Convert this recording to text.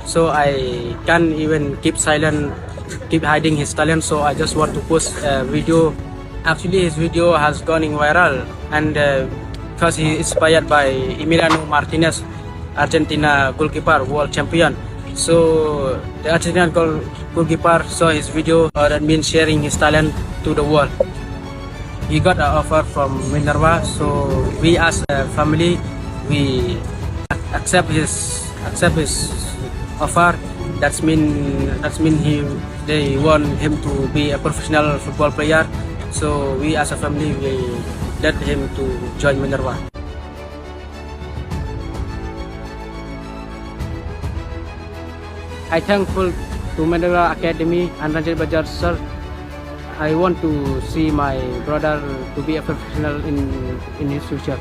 so I can't even keep silent, keep hiding his talent. So I just want to post a video. Actually, his video has gone viral, and because he is inspired by Emiliano Martinez, Argentina goalkeeper, world champion. So the Argentinian goalkeeper saw his video, that means sharing his talent to the world. He got an offer from Minerva, so we as a family, we accept his offer. That's mean they want him to be a professional football player. So we as a family, we let him to join Minerva. I thankful to Minerva Academy and Ranjit Bajar sir. I want to see my brother to be a professional in his future.